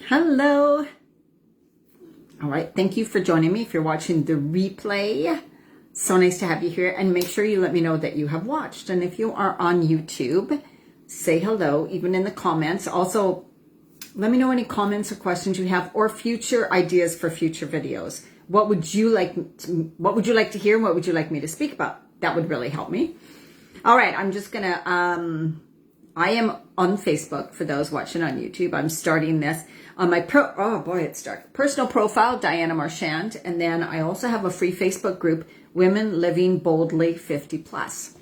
Hello. All right. Thank you for joining me. If you're watching the replay, so nice to have you here. And make sure you let me know that you have watched. And if you are on YouTube, say hello, even in the comments. Also, let me know any comments or questions you have or future ideas for future videos. What would you like to hear? What would you like me to speak about? That would really help me. All right. I'm just going to, I am on Facebook for those watching on YouTube. I'm starting this on my personal profile, Diana Marchand. And then I also have a free Facebook group, Women Living Boldly 50 Plus.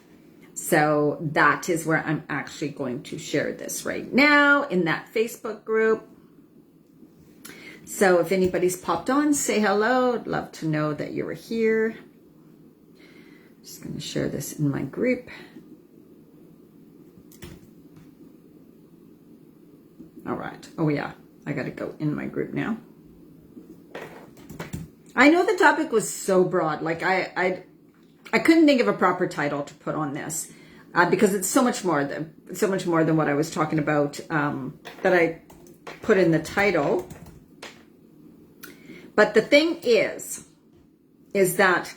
So that is where I'm actually going to share this right now in that Facebook group. So if anybody's popped on, say hello. I'd love to know that you were here. Just going to share this in my group. All right. Oh yeah, I got to go in my group now. I know the topic was so broad. Like I couldn't think of a proper title to put on this because it's so much more than what I was talking about that I put in the title. But the thing is that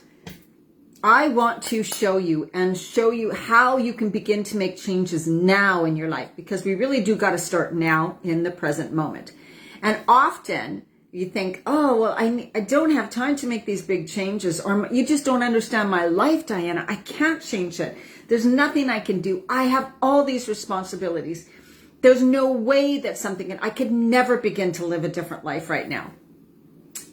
I want to show you how you can begin to make changes now in your life, because we really do got to start now in the present moment. And often you think, oh, well, I don't have time to make these big changes, or you just don't understand my life, Diana. I can't change it. There's nothing I can do. I have all these responsibilities. There's no way that I could never begin to live a different life right now.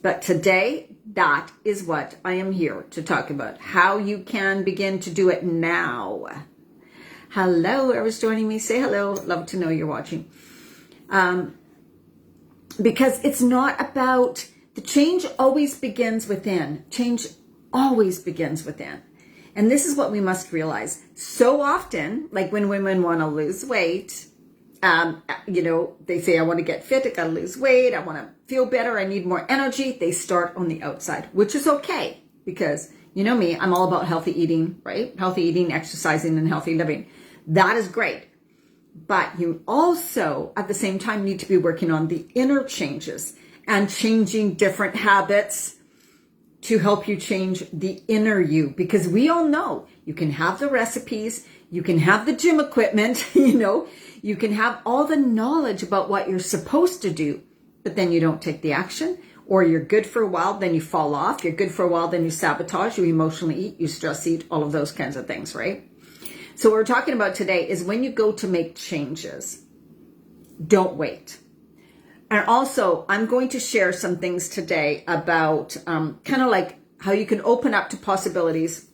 But today, that is what I am here to talk about. How you can begin to do it now. Hello, whoever's joining me, say hello. Love to know you're watching. Because it's not about, the change always begins within. Change always begins within. And this is what we must realize. So often, like when women want to lose weight, they say, I want to get fit, I got to lose weight, I want to feel better, I need more energy. They start on the outside, which is okay, because you know me, I'm all about healthy eating, right? Healthy eating, exercising, and healthy living. That is great. But you also, at the same time, need to be working on the inner changes and changing different habits to help you change the inner you. Because we all know you can have the recipes, you can have the gym equipment, you can have all the knowledge about what you're supposed to do, but then you don't take the action, or you're good for a while, then you fall off. You're good for a while, then you sabotage, you emotionally eat, you stress eat, all of those kinds of things, right? So what we're talking about today is when you go to make changes, don't wait. And also, I'm going to share some things today about kind of like how you can open up to possibilities,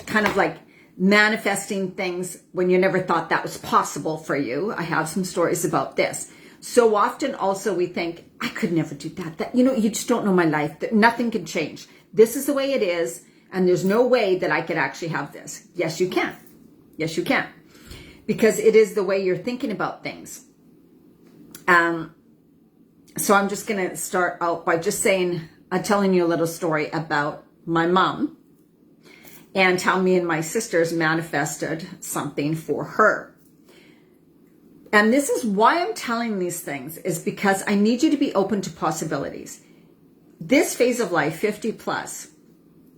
kind of like manifesting things when you never thought that was possible for you. I have some stories about this. So often also we think, I could never do that. You just don't know my life, that nothing can change. This is the way it is, and there's no way that I could actually have this. Yes, you can. Yes, you can. Because it is the way you're thinking about things. So I'm just going to start out by just telling you a little story about my mom and how me and my sisters manifested something for her. And this is why I'm telling these things, is because I need you to be open to possibilities. This phase of life, 50 plus,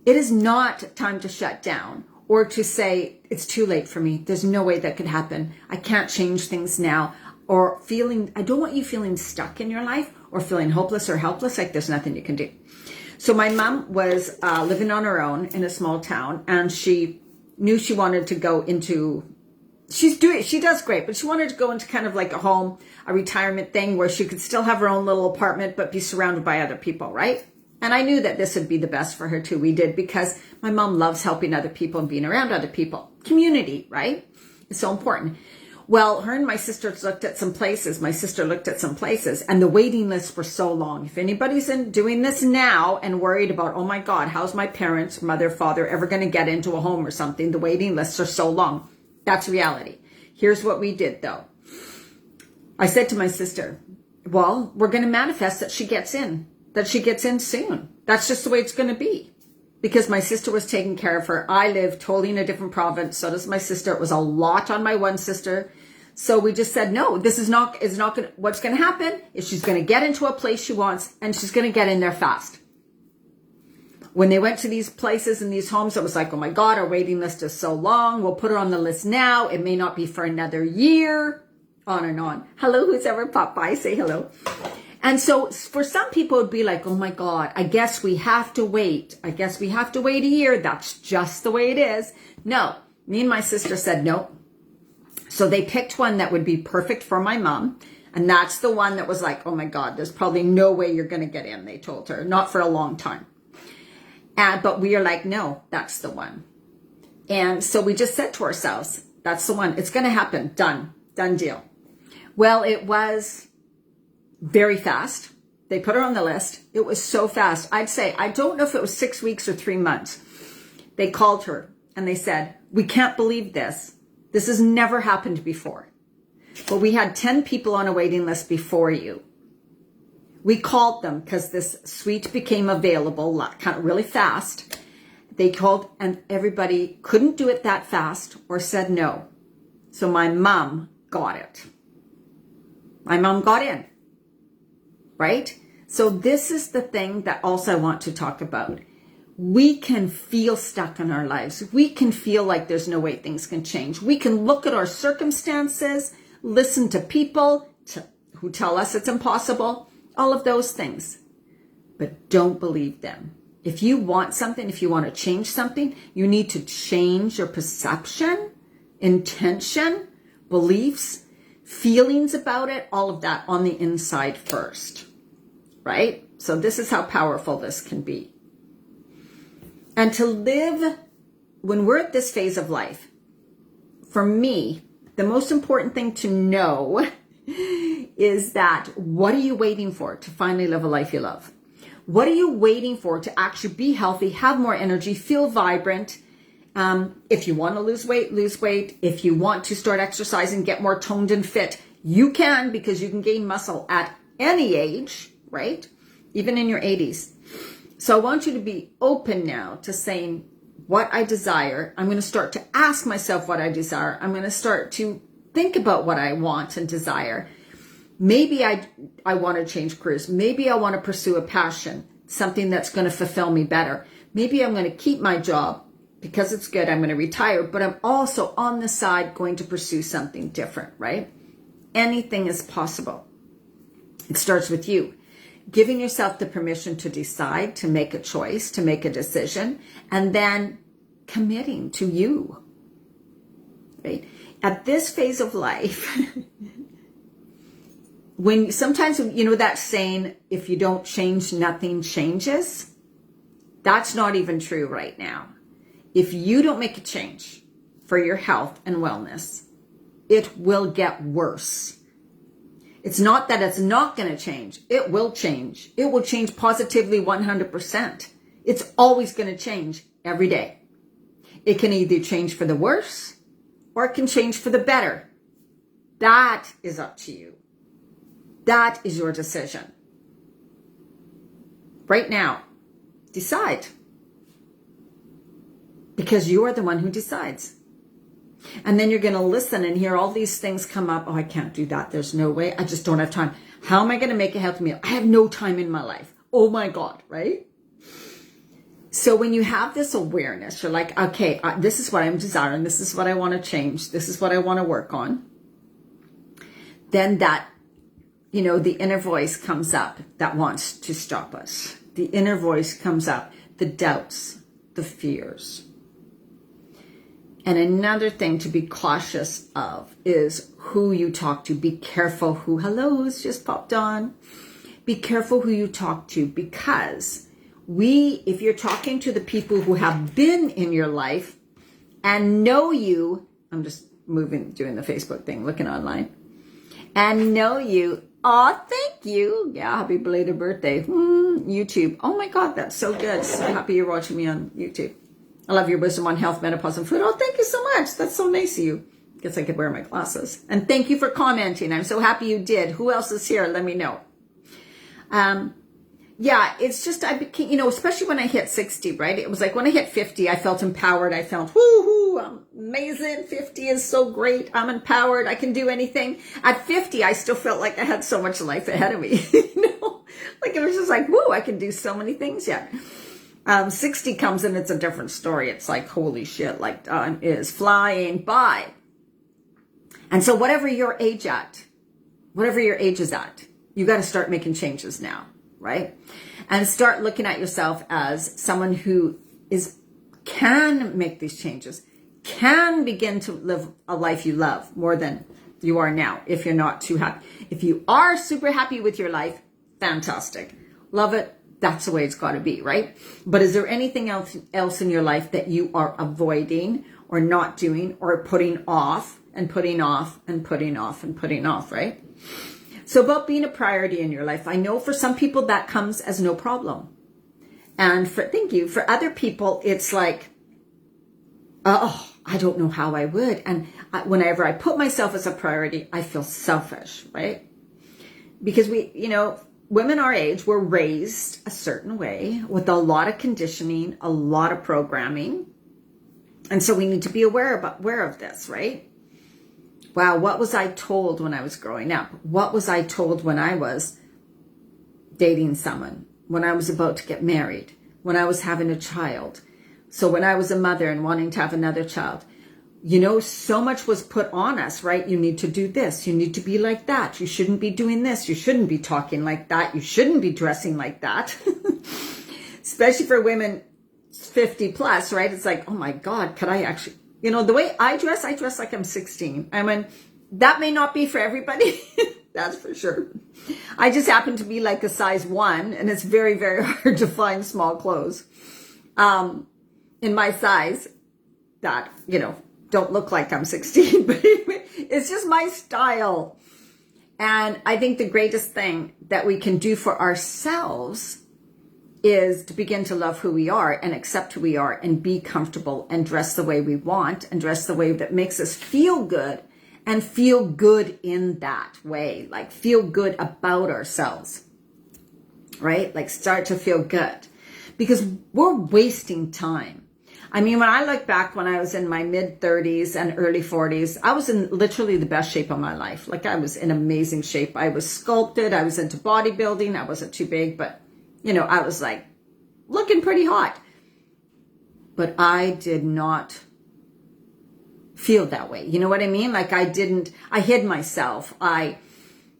it is not time to shut down or to say, it's too late for me. There's no way that could happen. I can't change things now. Or I don't want you feeling stuck in your life or feeling hopeless or helpless, like there's nothing you can do. So my mom was living on her own in a small town, and she knew she wanted to go into, she does great, but she wanted to go into kind of like a retirement thing where she could still have her own little apartment, but be surrounded by other people, right? And I knew that this would be the best for her too. We did, because my mom loves helping other people and being around other people. Community, right? It's so important. Well, her and my sisters looked at some places. My sister looked at some places, and the waiting lists were so long. If anybody's doing this now and worried about, oh my God, how's my parents, mother, father ever going to get into a home or something? The waiting lists are so long. That's reality. Here's what we did though. I said to my sister, well, we're going to manifest that she gets in soon. That's just the way it's going to be. Because my sister was taking care of her. I live totally in a different province. So does my sister. It was a lot on my one sister. So we just said, no, this is not going to, what's going to happen is she's going to get into a place she wants and she's going to get in there fast. When they went to these places and these homes, it was like, oh my God, our waiting list is so long. We'll put her on the list now. It may not be for another year, on and on. Hello, who's ever popped by, say hello. And so for some people, it'd be like, oh my God, I guess we have to wait. I guess we have to wait a year. That's just the way it is. No, me and my sister said no. So they picked one that would be perfect for my mom. And that's the one that was like, oh my God, there's probably no way you're going to get in, they told her. Not for a long time. But we are like, no, that's the one. And so we just said to ourselves, that's the one. It's going to happen. Done deal. Well, it was very fast. They put her on the list. It was so fast. I'd say, I don't know if it was 6 weeks or 3 months. They called her and they said, we can't believe this. This has never happened before. But we had 10 people on a waiting list before you. We called them because this suite became available kind of really fast. They called and everybody couldn't do it that fast or said no. So my mom got it. My mom got in, right? So this is the thing that also I want to talk about. We can feel stuck in our lives. We can feel like there's no way things can change. We can look at our circumstances, listen to people who tell us it's impossible, all of those things. But don't believe them. If you want something, if you want to change something, you need to change your perception, intention, beliefs, feelings about it, all of that on the inside first, right? So this is how powerful this can be. And to live, when we're at this phase of life, for me, the most important thing to know is that what are you waiting for to finally live a life you love? What are you waiting for to actually be healthy, have more energy, feel vibrant? If you want to lose weight, lose weight. If you want to start exercising, get more toned and fit, you can, because you can gain muscle at any age, right? Even in your 80s. So I want you to be open now to saying what I desire. I'm going to start to ask myself what I desire. I'm going to start to think about what I want and desire. Maybe I want to change careers. Maybe I want to pursue a passion, something that's going to fulfill me better. Maybe I'm going to keep my job because it's good. I'm going to retire, but I'm also on the side going to pursue something different, right? Anything is possible. It starts with you. Giving yourself the permission to decide, to make a choice, to make a decision, and then committing to you, right? At this phase of life, when sometimes, you know that saying, if you don't change, nothing changes? That's not even true right now. If you don't make a change for your health and wellness, it will get worse. It's not that it's not going to change. It will change. It will change positively 100%. It's always going to change every day. It can either change for the worse or it can change for the better. That is up to you. That is your decision. Right now, decide. Because you are the one who decides. And then you're going to listen and hear all these things come up. Oh, I can't do that. There's no way. I just don't have time. How am I going to make a healthy meal? I have no time in my life. Oh my God, right? So when you have this awareness, you're like, okay, this is what I'm desiring. This is what I want to change. This is what I want to work on. Then that, you know, the inner voice comes up that wants to stop us. The inner voice comes up, the doubts, the fears. And another thing to be cautious of is who you talk to. Be careful who, hellos just popped on. Be careful who you talk to, because if you're talking to the people who have been in your life and know you, I'm just doing the Facebook thing, looking online, and know you, oh, thank you. Yeah, happy belated birthday. YouTube. Oh my God, that's so good. So happy you're watching me on YouTube. I love your wisdom on health, menopause, and food. Oh, thank you so much. That's so nice of you. Guess I could wear my glasses. And thank you for commenting. I'm so happy you did. Who else is here? Let me know. Yeah, it's just, I became, you know, especially when I hit 60, right? It was like when I hit 50, I felt empowered. I felt, woo-hoo, woo, I'm amazing. 50 is so great. I'm empowered. I can do anything. At 50, I still felt like I had so much life ahead of me. Like it was just like, woo, I can do so many things yet. 60 comes and it's a different story. It's like, holy shit, like time is flying by. And so whatever your age is at, you got to start making changes now, right? And start looking at yourself as someone who can make these changes, can begin to live a life you love more than you are now, if you're not too happy. If you are super happy with your life, fantastic. Love it. That's the way it's got to be, right? But is there anything else in your life that you are avoiding or not doing or putting off and putting off and putting off and putting off, right? So about being a priority in your life, I know for some people that comes as no problem. And for other people, it's like, oh, I don't know how I would. And whenever I put myself as a priority, I feel selfish, right? Because women our age were raised a certain way with a lot of conditioning, a lot of programming. And so we need to be aware of this, right? Wow, what was I told when I was growing up? What was I told when I was dating someone? When I was about to get married? When I was having a child? So when I was a mother and wanting to have another child? So much was put on us, right? You need to do this. You need to be like that. You shouldn't be doing this. You shouldn't be talking like that. You shouldn't be dressing like that. Especially for women 50 plus, right? It's like, oh my God, could I actually, the way I dress like I'm 16. I mean, that may not be for everybody. That's for sure. I just happen to be like a size 1 and it's very, very hard to find small clothes in my size that, don't look like I'm 16, but it's just my style. And I think the greatest thing that we can do for ourselves is to begin to love who we are and accept who we are and be comfortable and dress the way we want and dress the way that makes us feel good and feel good in that way, like feel good about ourselves, right? Like start to feel good because we're wasting time. I mean, when I look back when I was in my mid 30s and early 40s, I was in literally the best shape of my life. Like I was in amazing shape. I was sculpted. I was into bodybuilding. I wasn't too big, but I was like looking pretty hot. But I did not feel that way. You know what I mean? Like I hid myself.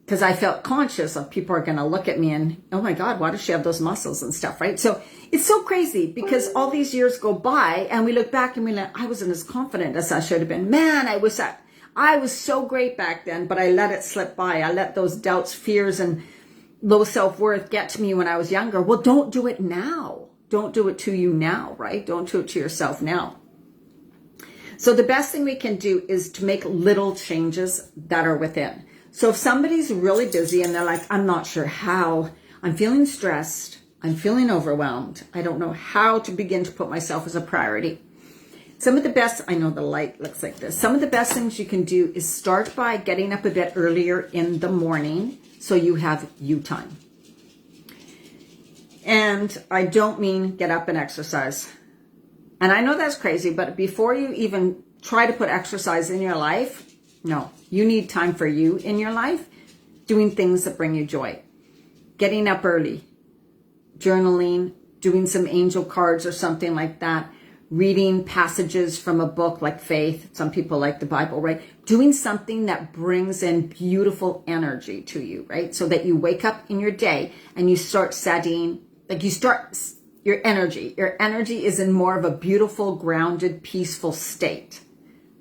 Because I felt conscious of people are going to look at me and, oh my God, why does she have those muscles and stuff, right? So it's so crazy because all these years go by and we look back and we're like, I wasn't as confident as I should have been. Man, I was so great back then, but I let it slip by. I let those doubts, fears, and low self-worth get to me when I was younger. Well, don't do it now. Don't do it to you now, right? Don't do it to yourself now. So the best thing we can do is to make little changes that are within. So if somebody's really busy and they're like, I'm not sure how, I'm feeling stressed, I'm feeling overwhelmed, I don't know how to begin to put myself as a priority. Some of the best, I know the light looks like this. Some of the best things you can do is start by getting up a bit earlier in the morning so you have you time. And I don't mean get up and exercise. And I know that's crazy, but before you even try to put exercise in your life, no, you need time for you in your life, doing things that bring you joy. Getting up early, journaling, doing some angel cards or something like that, reading passages from a book like faith. Some people like the Bible, right? Doing something that brings in beautiful energy to you, right? So that you wake up in your day and you start setting, your energy. Your energy is in more of a beautiful, grounded, peaceful state.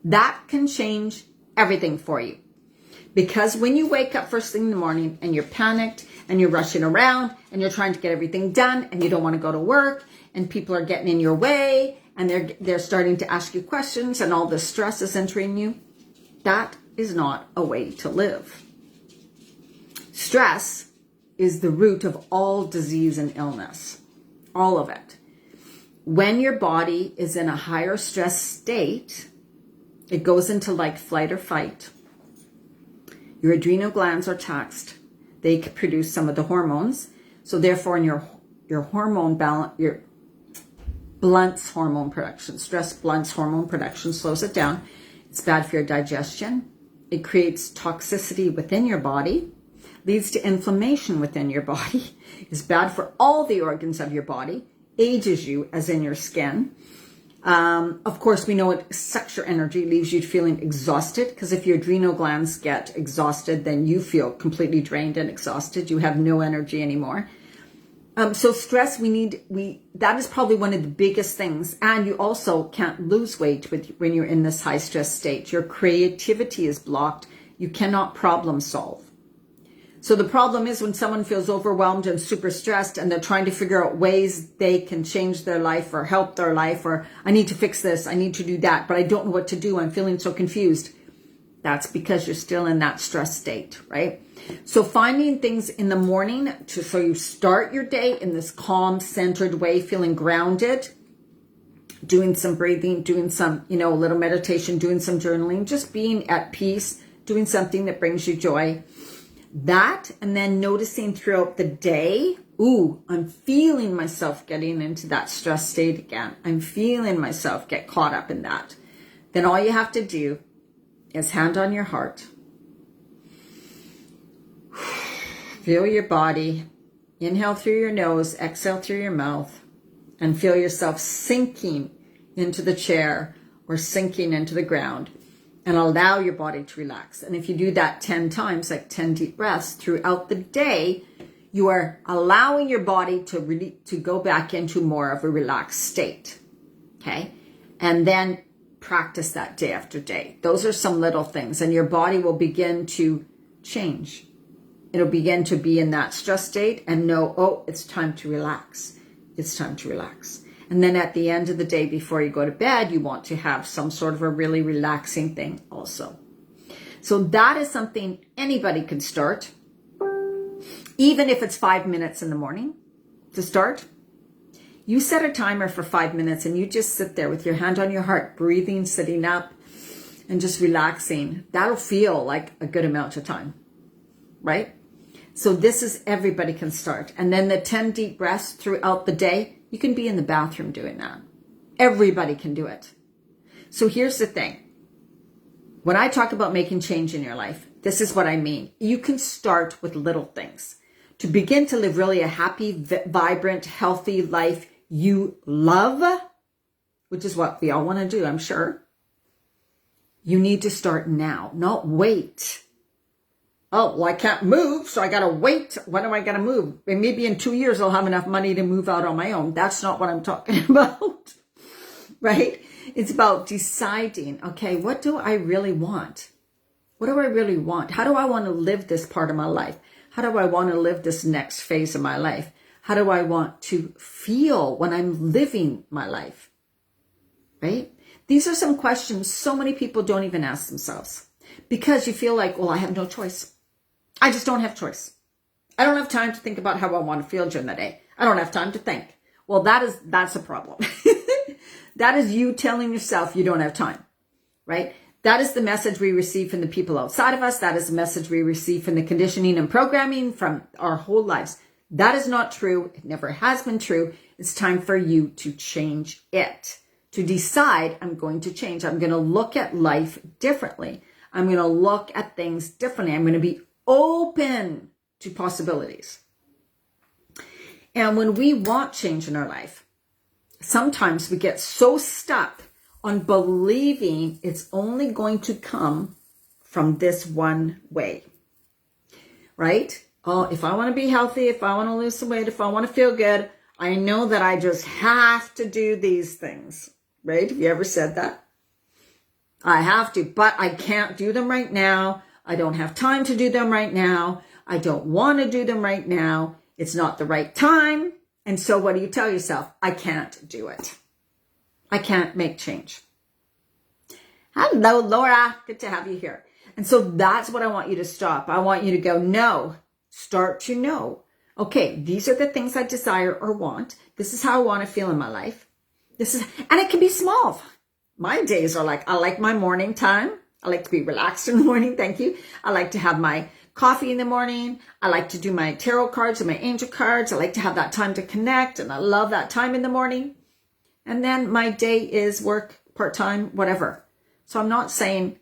That can change everything for you. Because when you wake up first thing in the morning and you're panicked and you're rushing around and you're trying to get everything done and you don't want to go to work and people are getting in your way and they're starting to ask you questions and all this stress is entering you, that is not a way to live. Stress is the root of all disease and illness. All of it. When your body is in a higher stress state, it goes into like flight or fight. Your adrenal glands are taxed. They produce some of the hormones. So therefore in your hormone balance, blunts hormone production. Stress blunts hormone production, slows it down. It's bad for your digestion. It creates toxicity within your body, leads to inflammation within your body, is bad for all the organs of your body, ages you, as in your skin. Of course, we know it sucks your energy, leaves you feeling exhausted, because if your adrenal glands get exhausted, then you feel completely drained and exhausted. You have no energy anymore. So stress, that is probably one of the biggest things. And you also can't lose weight when you're in this high stress state. Your creativity is blocked. You cannot problem solve. So the problem is when someone feels overwhelmed and super stressed and they're trying to figure out ways they can change their life or help their life, or I need to fix this, I need to do that, but I don't know what to do. I'm feeling so confused. That's because you're still in that stress state, right? So finding things in the morning so you start your day in this calm, centered way, feeling grounded, doing some breathing, doing some, a little meditation, doing some journaling, just being at peace, doing something that brings you joy. That, and then noticing throughout the day, I'm feeling myself getting into that stress state again. I'm feeling myself get caught up in that. Then all you have to do is hand on your heart. Feel your body. Inhale through your nose, exhale through your mouth, and feel yourself sinking into the chair or sinking into the ground, and allow your body to relax. And if you do that 10 times, like 10 deep breaths throughout the day, you are allowing your body to go back into more of a relaxed state. Okay? And then practice that day after day. Those are some little things, and your body will begin to change. It'll begin to be in that stress state and know, it's time to relax. It's time to relax. And then at the end of the day, before you go to bed, you want to have some sort of a really relaxing thing also. So that is something anybody can start, even if it's 5 minutes in the morning to start. You set a timer for 5 minutes and you just sit there with your hand on your heart, breathing, sitting up, and just relaxing. That'll feel like a good amount of time, right? So this is, everybody can start. And then the 10 deep breaths throughout the day, you can be in the bathroom doing that. Everybody can do it. So here's the thing. When I talk about making change in your life, this is what I mean. You can start with little things to begin to live really a happy, vibrant, healthy life you love, which is what we all want to do, I'm sure. You need to start now, not wait. Oh, well, I can't move, so I got to wait. When am I going to move? And maybe in 2 years, I'll have enough money to move out on my own. That's not what I'm talking about, right? It's about deciding, okay, what do I really want? What do I really want? How do I want to live this part of my life? How do I want to live this next phase of my life? How do I want to feel when I'm living my life, right? These are some questions so many people don't even ask themselves because you feel like, well, I have no choice. I just don't have choice. I don't have time to think about how I want to feel during the day. I don't have time to think. Well, that's a problem. That is you telling yourself you don't have time, right? That is the message we receive from the people outside of us. That is the message we receive from the conditioning and programming from our whole lives. That is not true. It never has been true. It's time for you to change it. To decide, I'm going to change. I'm going to look at life differently. I'm going to look at things differently. I'm going to be open to possibilities. And when we want change in our life, sometimes we get so stuck on believing it's only going to come from this one way, right? Oh, if I want to be healthy, if I want to lose some weight, if I want to feel good, I know that I just have to do these things, right? Have you ever said that? I have to, but I can't do them right now. I don't have time to do them right now. I don't want to do them right now. It's not the right time. And so what do you tell yourself? I can't do it. I can't make change. Hello, Laura. Good to have you here. And so that's what I want you to stop. I want you to go, no, start to know. Okay, these are the things I desire or want. This is how I want to feel in my life. And it can be small. My days are like, I like my morning time. I like to be relaxed in the morning. Thank you. I like to have my coffee in the morning. I like to do my tarot cards and my angel cards. I like to have that time to connect. And I love that time in the morning. And then my day is work, part-time, whatever. So I'm not saying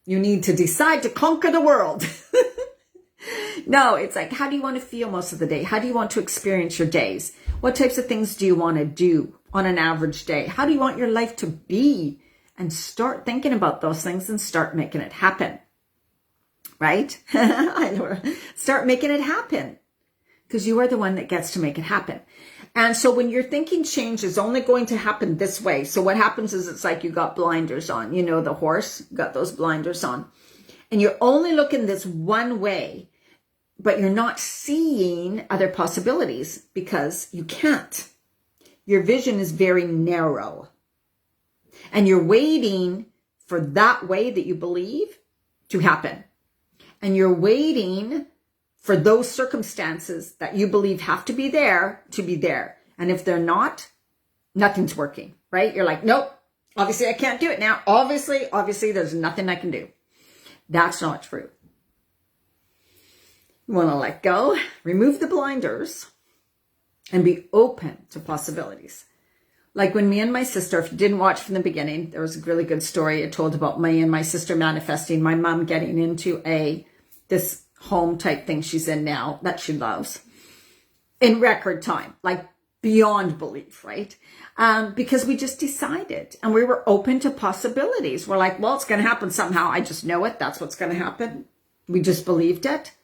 you need to decide to conquer the world. No, it's like, how do you want to feel most of the day? How do you want to experience your days? What types of things do you want to do on an average day? How do you want your life to be? And start thinking about those things and start making it happen. Right? Start making it happen. Because you are the one that gets to make it happen. And so when you're thinking change is only going to happen this way. So what happens is it's like you got blinders on. You know, the horse got those blinders on. And you're only looking this one way. But you're not seeing other possibilities because you can't. Your vision is very narrow. And you're waiting for that way that you believe to happen. And you're waiting for those circumstances that you believe have to be there to be there. And if they're not, nothing's working, right? You're like, nope, obviously I can't do it now. Obviously there's nothing I can do. That's not true. You want to let go, remove the blinders, and be open to possibilities. Like when me and my sister, if you didn't watch from the beginning, there was a really good story I told about me and my sister manifesting, my mom getting into this home type thing she's in now that she loves in record time, like beyond belief, right? Because we just decided and we were open to possibilities. We're like, well, it's going to happen somehow. I just know it. That's what's going to happen. We just believed it.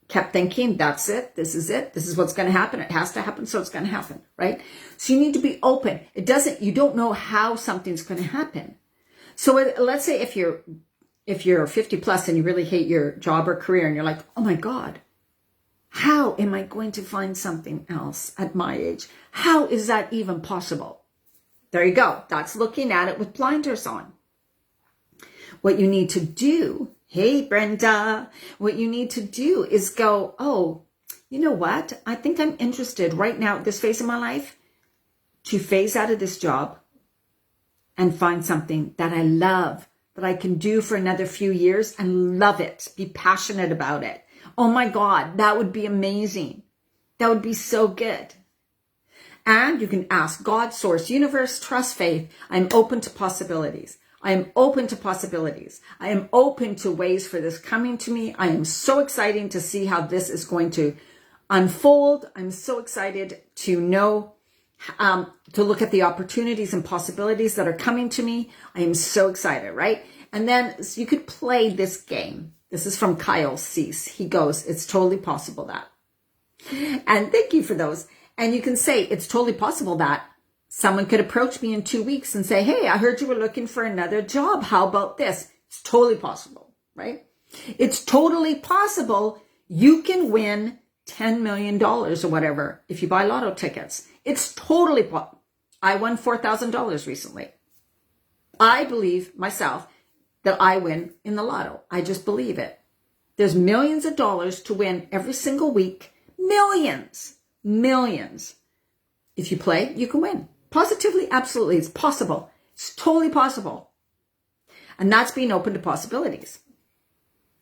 Kept thinking, that's it. This is it. This is what's going to happen. It has to happen. So it's going to happen, right? So you need to be open. You don't know how something's going to happen. So let's say if you're 50 plus and you really hate your job or career and you're like, oh my God, how am I going to find something else at my age? How is that even possible? There you go. That's looking at it with blinders on. What you need to do, hey, Brenda, what you need to do is go, oh, you know what? I think I'm interested right now at this phase of my life to phase out of this job and find something that I love, that I can do for another few years and love it, be passionate about it. Oh my God, that would be amazing. That would be so good. And you can ask God, source, universe, trust, faith. I'm open to possibilities. I am open to possibilities. I am open to ways for this coming to me. I am so excited to see how this is going to unfold. I'm so excited to know, to look at the opportunities and possibilities that are coming to me. I am so excited, right? And then so you could play this game. This is from Kyle Cease. He goes, it's totally possible that. And thank you for those. And you can say, it's totally possible that someone could approach me in 2 weeks and say, hey, I heard you were looking for another job. How about this? It's totally possible, right? It's totally possible you can win $10 million or whatever if you buy lotto tickets. It's totally possible. I won $4,000 recently. I believe myself that I win in the lotto. I just believe it. There's millions of dollars to win every single week. Millions. If you play, you can win. Positively, absolutely. It's possible. It's totally possible. And that's being open to possibilities,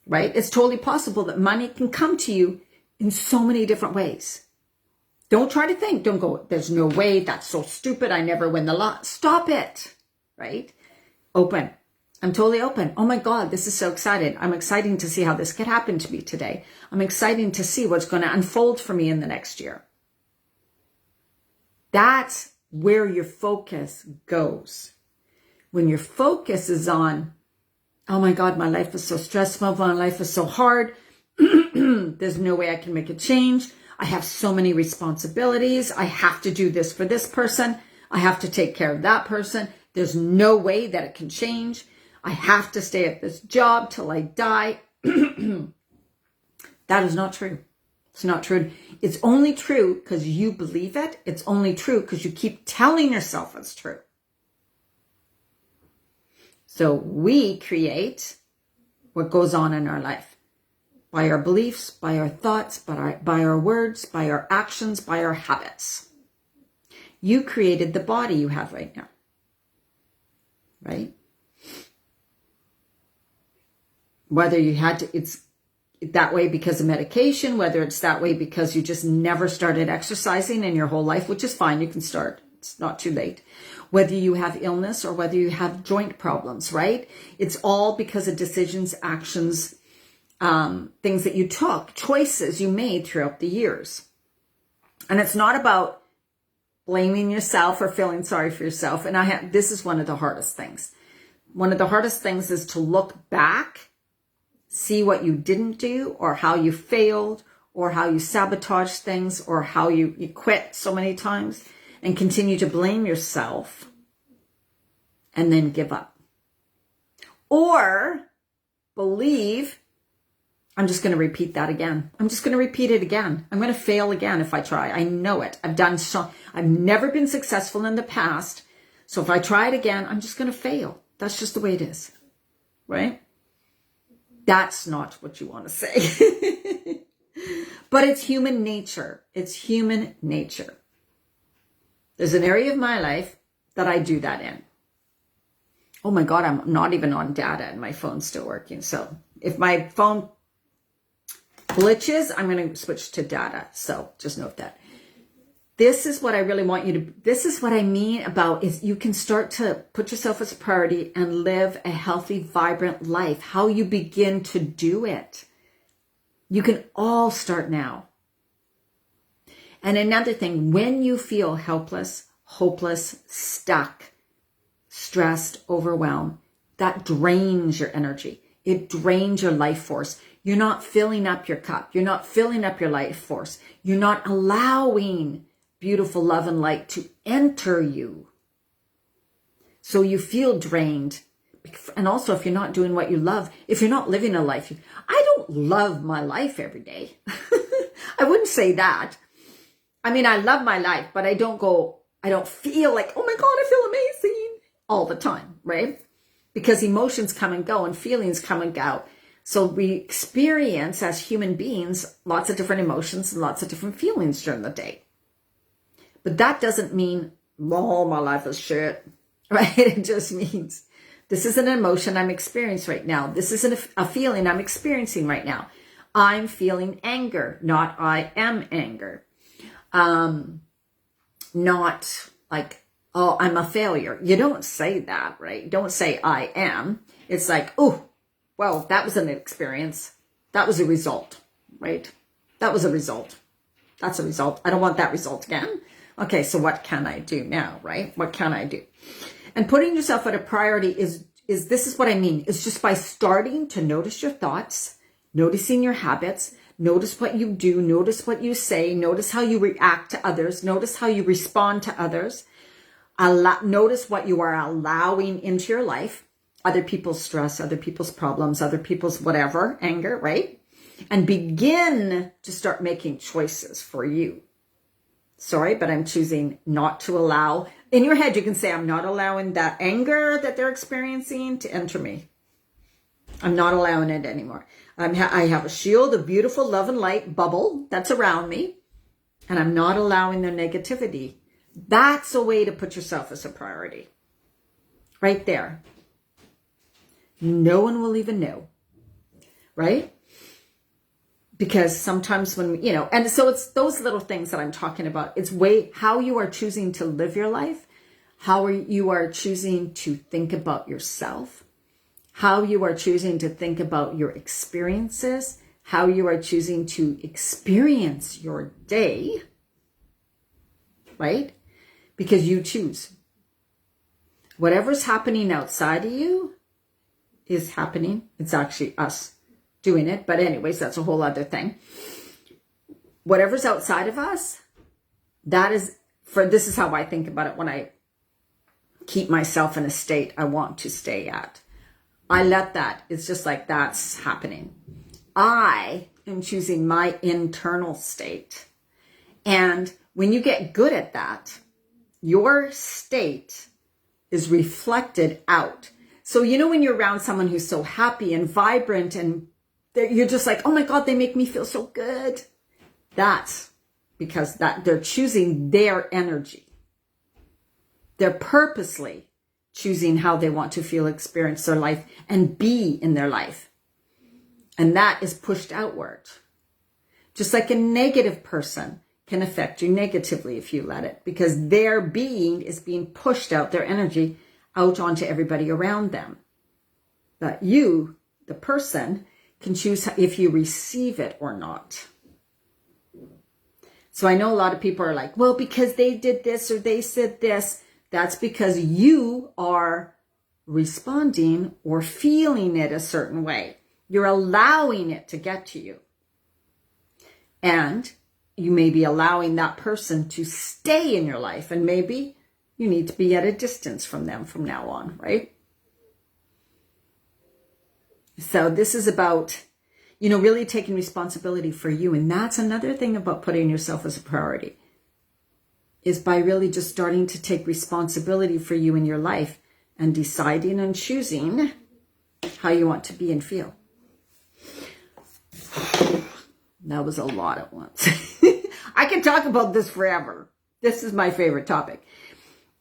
right? It's totally possible that money can come to you in so many different ways. Don't try to think. Don't go, there's no way. That's so stupid. I never win the lot. Stop it, right? Open. I'm totally open. Oh my God, this is so exciting. I'm excited to see how this could happen to me today. I'm excited to see what's going to unfold for me in the next year. That's where your focus goes. When your focus is on, oh my God, my life is so stressful. My life is so hard. There's no way I can make a change. I have so many responsibilities. I have to do this for this person. I have to take care of that person. There's no way that it can change. I have to stay at this job till I die. That is not true. It's not true. It's only true because you believe it. It's only true because you keep telling yourself it's true. So we create what goes on in our life by our beliefs, by our thoughts, by our words, by our actions, by our habits. You created the body you have right now, right? Whether you had to, it's that way because of medication, whether it's that way because you just never started exercising in your whole life, which is fine. You can start. It's not too late. Whether you have illness or whether you have joint problems, right? It's all because of decisions, actions, things that you took, choices you made throughout the years. And it's not about blaming yourself or feeling sorry for yourself. And this is one of the hardest things. One of the hardest things is to look back, see what you didn't do or how you failed or how you sabotaged things or how you quit so many times and continue to blame yourself and then give up. Or believe, I'm just going to repeat that again. I'm just going to repeat it again. I'm going to fail again if I try. I know it. I've never been successful in the past. So if I try it again, I'm just going to fail. That's just the way it is, right? That's not what you want to say. But it's human nature. It's human nature. There's an area of my life that I do that in. Oh my God, I'm not even on data and my phone's still working. So if my phone glitches, I'm going to switch to data. So just note that. This is what I really want you to, this is what I mean about is you can start to put yourself as a priority and live a healthy, vibrant life. How you begin to do it. You can all start now. And another thing, when you feel helpless, hopeless, stuck, stressed, overwhelmed, that drains your energy. It drains your life force. You're not filling up your cup. You're not filling up your life force. You're not allowing beautiful love and light to enter you. So you feel drained. And also if you're not doing what you love, if you're not living a life, I don't love my life every day. I wouldn't say that. I mean, I love my life, but I don't feel like, oh my God, I feel amazing all the time, right? Because emotions come and go and feelings come and go. So we experience as human beings lots of different emotions and lots of different feelings during the day. But that doesn't mean, oh, my life is shit, right? It just means this is an emotion I'm experiencing right now. This isn't a feeling I'm experiencing right now. I'm feeling anger, not I am anger. Not like, oh, I'm a failure. You don't say that, right? Don't say I am. It's like, oh, well, that was an experience. That was a result, right? That was a result. That's a result. I don't want that result again. Okay, so what can I do now, right? What can I do? And putting yourself at a priority is this is what I mean. It's just by starting to notice your thoughts, noticing your habits, notice what you do, notice what you say, notice how you react to others, notice how you respond to others, notice what you are allowing into your life, other people's stress, other people's problems, other people's whatever, anger, right? And begin to start making choices for you. Sorry, but I'm choosing not to allow. In your head, you can say, I'm not allowing that anger that they're experiencing to enter me. I'm not allowing it anymore. I have a shield of beautiful love and light bubble that's around me, and I'm not allowing their negativity. That's a way to put yourself as a priority. Right there. No one will even know. Right? Because sometimes when, and so it's those little things that I'm talking about. It's how you are choosing to live your life, how you are choosing to think about yourself, how you are choosing to think about your experiences, how you are choosing to experience your day, right? Because you choose. Whatever's happening outside of you is happening. It's actually us doing it. But anyways, that's a whole other thing. Whatever's outside of us, this is how I think about it when I keep myself in a state I want to stay at. I let that. It's just like that's happening. I am choosing my internal state. And when you get good at that, your state is reflected out. So, when you're around someone who's so happy and vibrant and you're just like, oh my God, they make me feel so good. That's because they're choosing their energy. They're purposely choosing how they want to feel, experience their life, and be in their life. And that is pushed outward. Just like a negative person can affect you negatively if you let it, because their being is being pushed out, their energy out onto everybody around them. But you, the person, can choose if you receive it or not. So I know a lot of people are like, well, because they did this or they said this. That's because you are responding or feeling it a certain way. You're allowing it to get to you. And you may be allowing that person to stay in your life, and maybe you need to be at a distance from them from now on, right? So this is about, really taking responsibility for you. And that's another thing about putting yourself as a priority, is by really just starting to take responsibility for you in your life and deciding and choosing how you want to be and feel. That was a lot at once. I can talk about this forever. This is my favorite topic.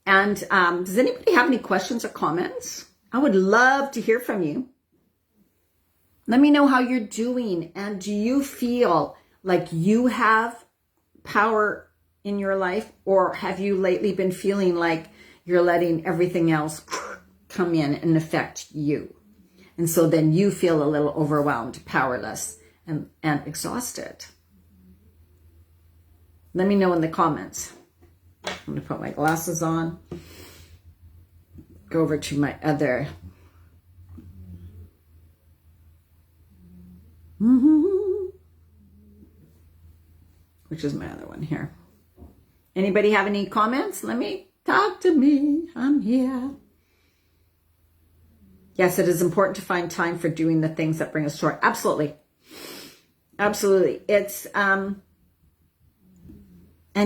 And does anybody have any questions or comments? I would love to hear from you. Let me know how you're doing. And do you feel like you have power in your life? Or have you lately been feeling like you're letting everything else come in and affect you? And so then you feel a little overwhelmed, powerless, and exhausted. Let me know in the comments. I'm going to put my glasses on. Go over to my other. Which is my other one here. Anybody have any comments? Let me talk to me. I'm here. Yes, it is important to find time for doing the things that bring us joy. Absolutely. Absolutely. It's, and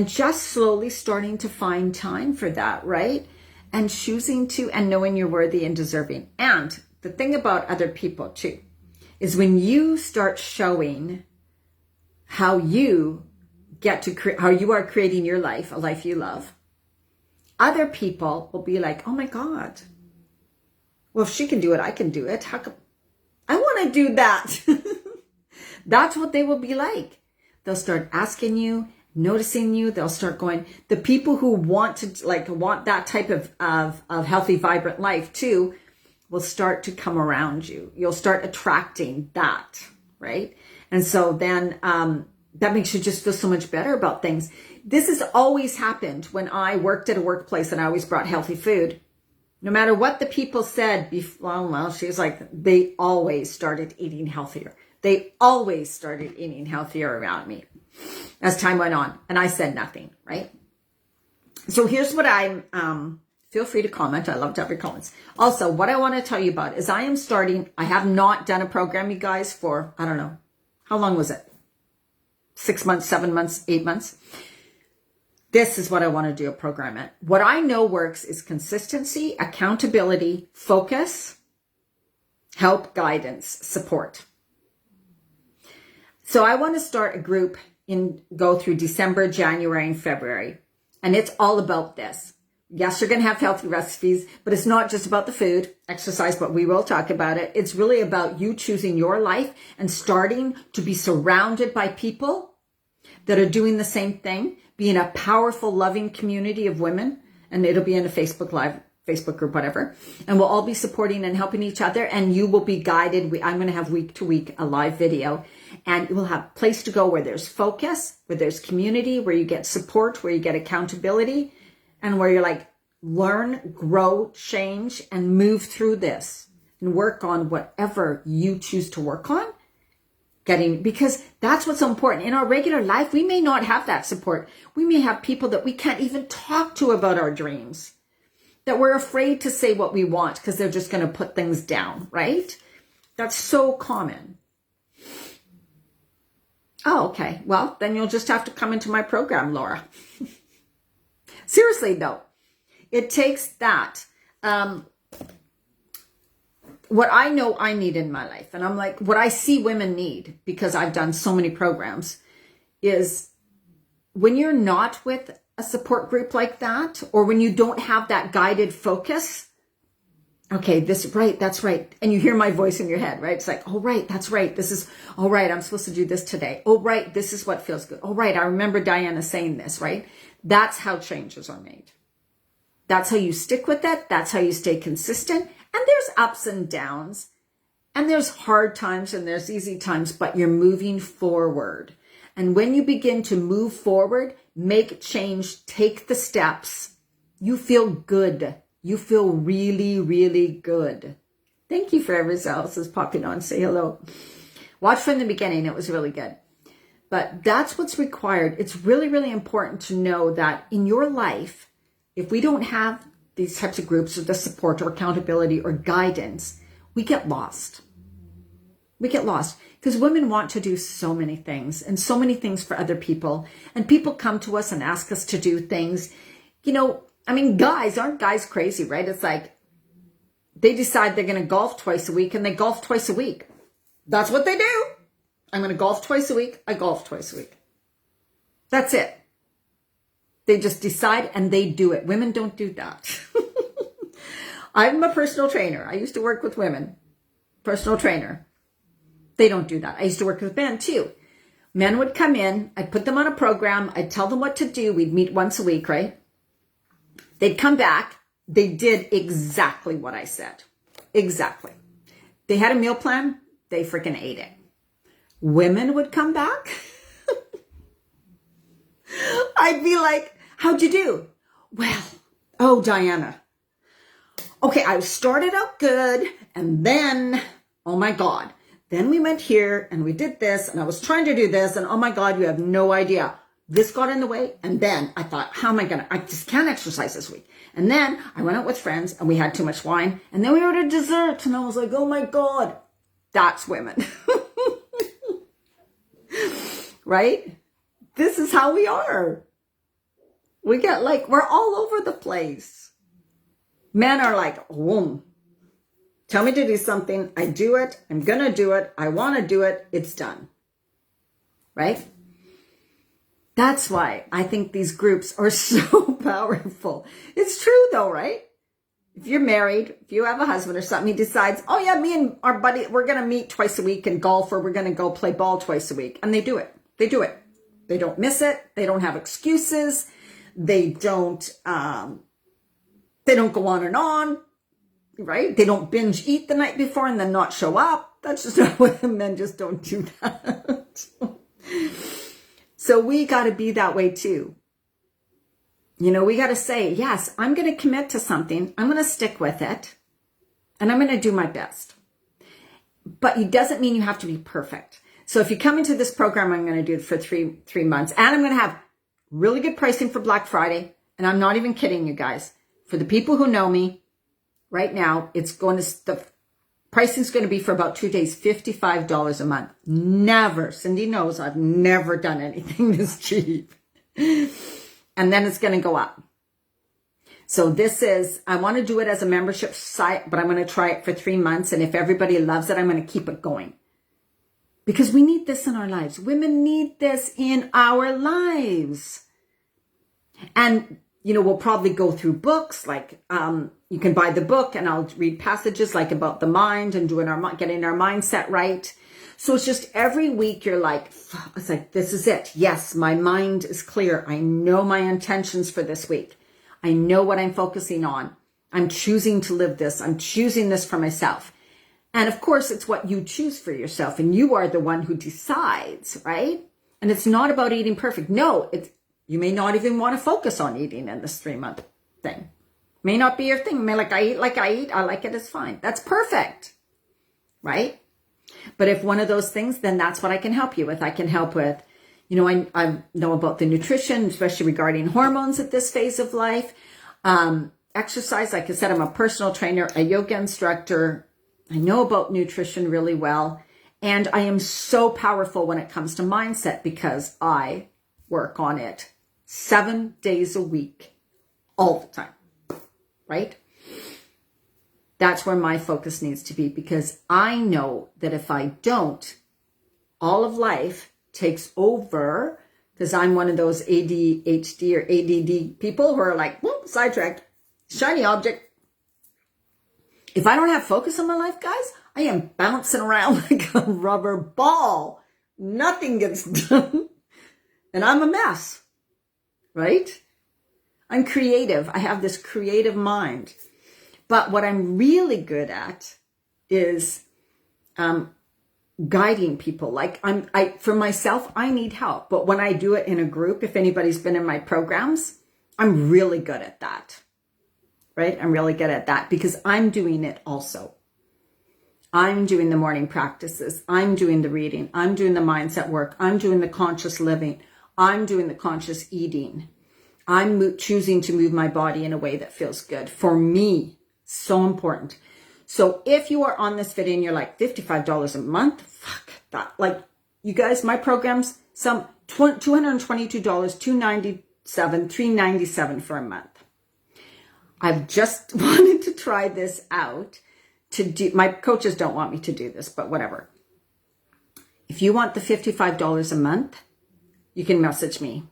just slowly starting to find time for that, right? And choosing to, and knowing you're worthy and deserving. And the thing about other people too, is when you start showing how you get to how you are creating your life, a life you love, other people will be like, oh my God, well, if she can do it, I can do it. How come I want to do that? That's what they will be like. They'll start asking you, noticing you. They'll start going, the people who want to want that type of healthy, vibrant life too, will start to come around you. You'll start attracting that, right? And so then that makes you just feel so much better about things. This has always happened when I worked at a workplace and I always brought healthy food. No matter what the people said, well, she's like, they always started eating healthier. They always started eating healthier around me as time went on. And I said nothing, right? So here's what I'm, feel free to comment. I love to have your comments. Also, what I want to tell you about is I have not done a program, you guys, for, I don't know, how long was it? 6 months, 7 months, 8 months. This is what I want to do a program at. What I know works is consistency, accountability, focus, help, guidance, support. So I want to start a group go through December, January, and February. And it's all about this. Yes, you're going to have healthy recipes, but it's not just about the food, exercise, but we will talk about it. It's really about you choosing your life and starting to be surrounded by people that are doing the same thing, be in a powerful, loving community of women. And it'll be in a Facebook group, whatever. And we'll all be supporting and helping each other. And you will be guided. I'm going to have week to week a live video. And you will have a place to go where there's focus, where there's community, where you get support, where you get accountability, and where you're like, learn, grow, change, and move through this and work on whatever you choose to work on. Because that's what's so important. In our regular life, we may not have that support. We may have people that we can't even talk to about our dreams, that we're afraid to say what we want because they're just going to put things down, right? That's so common. Oh, okay. Well, then you'll just have to come into my program, Laura. Seriously, though, it takes that. What I know I need in my life, and I'm like, what I see women need, because I've done so many programs, is when you're not with a support group like that, or when you don't have that guided focus, Okay, that's right. And you hear my voice in your head, right? It's like, oh, right, that's right. This is, oh, right, I'm supposed to do this today. Oh, right, this is what feels good. Oh, right, I remember Diana saying this, right? That's how changes are made. That's how you stick with it. That's how you stay consistent. And there's ups and downs. And there's hard times and there's easy times, but you're moving forward. And when you begin to move forward, make change, take the steps, you feel good. You feel really, really good. Thank you for everyone else who's popping on. Say hello. Watch from the beginning. It was really good. But that's what's required. It's really, really important to know that in your life, if we don't have these types of groups or the support or accountability or guidance, we get lost. We get lost because women want to do so many things and so many things for other people. And people come to us and ask us to do things. You know, I mean, aren't guys crazy, right? It's like they decide they're going to golf twice a week and they golf twice a week. That's what they do. I'm going to golf twice a week. I golf twice a week. That's it. They just decide and they do it. Women don't do that. I'm a personal trainer. I used to work with women. Personal trainer. They don't do that. I used to work with men too. Men would come in. I'd put them on a program. I'd tell them what to do. We'd meet once a week, right? They'd come back. They did exactly what I said. Exactly. They had a meal plan. They freaking ate it. Women would come back. I'd be like, how'd you do? Well, oh, Diana. Okay, I started out good. And then, oh my God. Then we went here and we did this. And I was trying to do this. And oh my God, you have no idea. This got in the way. And then I thought, how am I going to, I just can't exercise this week. And then I went out with friends and we had too much wine. And then we ordered dessert. And I was like, oh my God, that's women. Right? This is how we are. We get like, we're all over the place. Men are like, whoom. Tell me to do something. I do it. I'm going to do it. I want to do it. It's done. Right? That's why I think these groups are so powerful. It's true though, right? If you're married, if you have a husband or something, he decides, oh yeah, me and our buddy, we're going to meet twice a week and golf, or we're going to go play ball twice a week. And they do it. They do it. They don't miss it. They don't have excuses. They don't go on and on, right? They don't binge eat the night before and then not show up. That's just not what men just don't do that. So we got to be that way too. You know, we got to say, yes, I'm going to commit to something. I'm going to stick with it and I'm going to do my best. But it doesn't mean you have to be perfect. So if you come into this program, I'm going to do it for three months and I'm going to have really good pricing for Black Friday. And I'm not even kidding you guys. For the people who know me right now, the pricing is going to be for about 2 days, $55 a month. Never. Cindy knows I've never done anything this cheap. And then it's going to go up. So I want to do it as a membership site, but I'm going to try it for 3 months. And if everybody loves it, I'm going to keep it going. Because we need this in our lives. Women need this in our lives. And, you know, we'll probably go through books like, you can buy the book and I'll read passages like about the mind and getting our mindset right. So it's just every week you're like, it's like, this is it. Yes, my mind is clear. I know my intentions for this week. I know what I'm focusing on. I'm choosing to live this. I'm choosing this for myself. And of course, it's what you choose for yourself. And you are the one who decides, right? And it's not about eating perfect. No, you may not even want to focus on eating in this 3-month thing. May not be your thing. May I eat. I like it. It's fine. That's perfect. Right? But if one of those things, then that's what I can help you with. I can help with, you know, I know about the nutrition, especially regarding hormones at this phase of life. Exercise, like I said, I'm a personal trainer, a yoga instructor. I know about nutrition really well. And I am so powerful when it comes to mindset because I work on it 7 days a week, all the time. Right? That's where my focus needs to be because I know that if I don't, all of life takes over because I'm one of those ADHD or ADD people who are like, whoop, sidetracked, shiny object. If I don't have focus on my life, guys, I am bouncing around like a rubber ball. Nothing gets done. And I'm a mess, right? I'm creative. I have this creative mind. But what I'm really good at is guiding people. Like for myself, I need help. But when I do it in a group, if anybody's been in my programs, I'm really good at that, right? I'm really good at that because I'm doing it also. I'm doing the morning practices. I'm doing the reading. I'm doing the mindset work. I'm doing the conscious living. I'm doing the conscious eating. I'm choosing to move my body in a way that feels good for me. So important. So if you are on this video and you're like $55 a month, fuck that. Like you guys, my programs, some $222, $297, $397 for a month. I've just wanted to try this out my coaches don't want me to do this, but whatever. If you want the $55 a month, you can message me.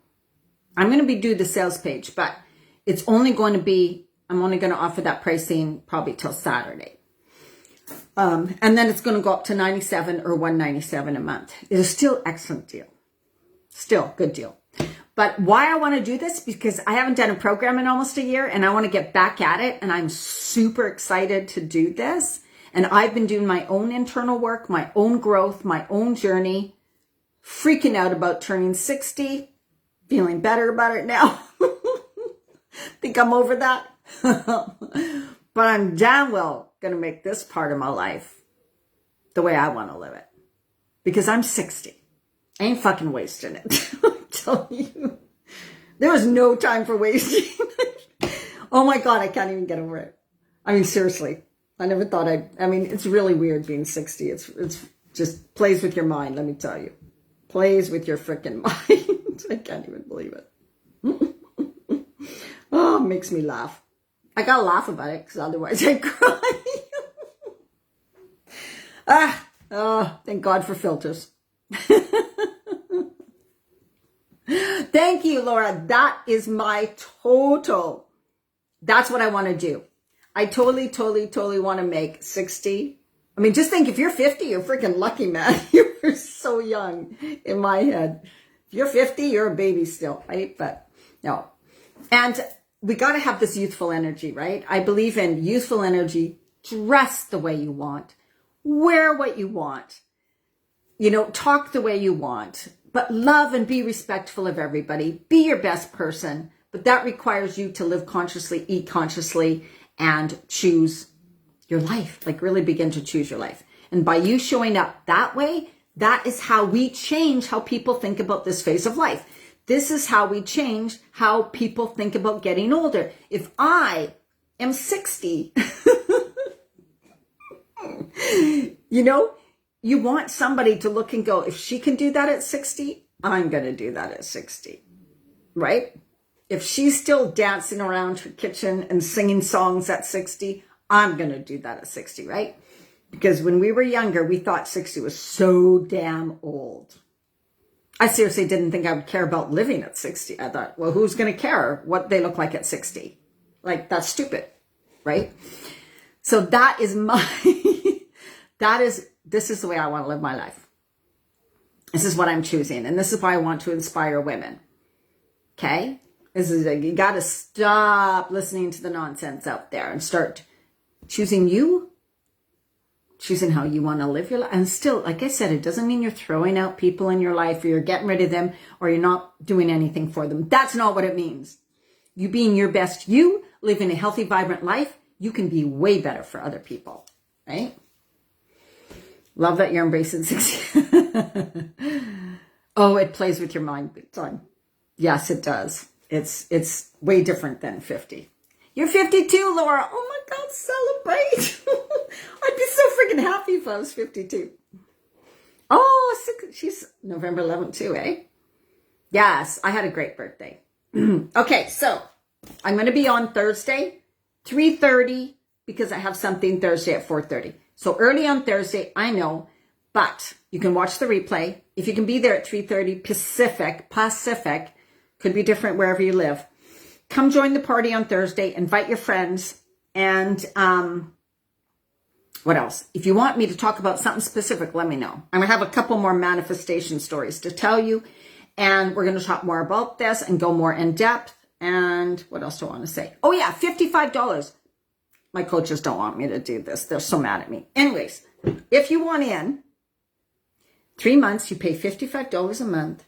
I'm going to do the sales page, but it's only going to be, I'm only going to offer that pricing probably till Saturday. And then it's going to go up to $97 or $197 a month. It is still excellent deal. Still good deal. But why I want to do this, because I haven't done a program in almost a year and I want to get back at it. And I'm super excited to do this. And I've been doing my own internal work, my own growth, my own journey, freaking out about turning 60, feeling better about it now. Think I'm over that. But I'm damn well going to make this part of my life the way I want to live it. Because I'm 60. I ain't fucking wasting it. I'm telling you. There was no time for wasting. Oh my God, I can't even get over it. I mean, seriously. I never thought I mean, it's really weird being 60. It's just plays with your mind, let me tell you. Plays with your freaking mind. I can't even believe it. Oh, it makes me laugh. I gotta laugh about it because otherwise I cry. Thank God for filters. Thank you, Laura. That is my total. That's what I want to do. I totally want to make 60. I mean, just think, if you're 50, you're freaking lucky, man. You're so young in my head. If you're 50, you're a baby still, right? But no. And we got to have this youthful energy, right? I believe in youthful energy. Dress the way you want. Wear what you want. You know, talk the way you want. But love and be respectful of everybody. Be your best person. But that requires you to live consciously, eat consciously, and choose your life. Like really begin to choose your life. And by you showing up that way, that is how we change how people think about this phase of life. This is how we change how people think about getting older. If I am 60, you know, you want somebody to look and go, if she can do that at 60, I'm going to do that at 60, right? If she's still dancing around her kitchen and singing songs at 60, I'm going to do that at 60, right? Because when we were younger, we thought 60 was so damn old. I seriously didn't think I would care about living at 60. I thought, well, who's going to care what they look like at 60? Like, that's stupid, right? So that is this is the way I want to live my life. This is what I'm choosing. And this is why I want to inspire women. Okay? This is you got to stop listening to the nonsense out there and start choosing you, choosing how you want to live your life. And still, like I said, it doesn't mean you're throwing out people in your life or you're getting rid of them or you're not doing anything for them. That's not what it means. You being your best you, living a healthy, vibrant life, you can be way better for other people, right? Love that you're embracing 60. Oh, it plays with your mind big time. Yes, it does. It's way different than 50. You're 52, Laura. Oh my God, celebrate. I'd be so freaking happy if I was 52. Oh, she's November 11th too, eh? Yes, I had a great birthday. Okay, so I'm going to be on Thursday, 3:30, because I have something Thursday at 4:30. So early on Thursday, I know, but you can watch the replay. If you can be there at 3:30 Pacific, could be different wherever you live. Come join the party on Thursday, invite your friends, and What else? If you want me to talk about something specific, let me know. I'm going to have a couple more manifestation stories to tell you. And we're going to talk more about this and go more in depth. And what else do I want to say? Oh yeah, $55. My coaches don't want me to do this. They're so mad at me. Anyways, if you want in, 3 months, you pay $55 a month.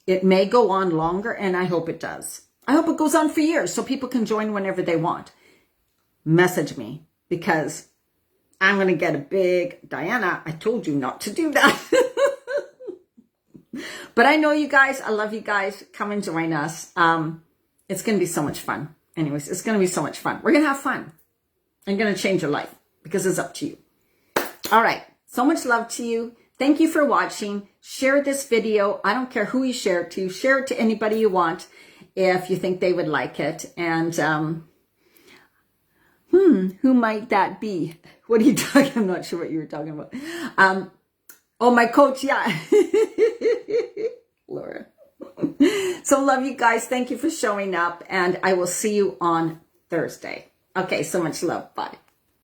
It may go on longer, and I hope it does. I hope it goes on for years so people can join whenever they want. Message me, because I'm going to get a big, Diana, I told you not to do that. But I know you guys. I love you guys. Come and join us. It's going to be so much fun. Anyways, it's going to be so much fun. We're going to have fun. I'm going to change your life because it's up to you. All right. So much love to you. Thank you for watching. Share this video. I don't care who you share it to. Share it to anybody you want if you think they would like it. And who might that be? What are you talking? I'm not sure what you were talking about. Oh, my coach. Yeah. Laura. So love you guys. Thank you for showing up. And I will see you on Thursday. Okay. So much love. Bye.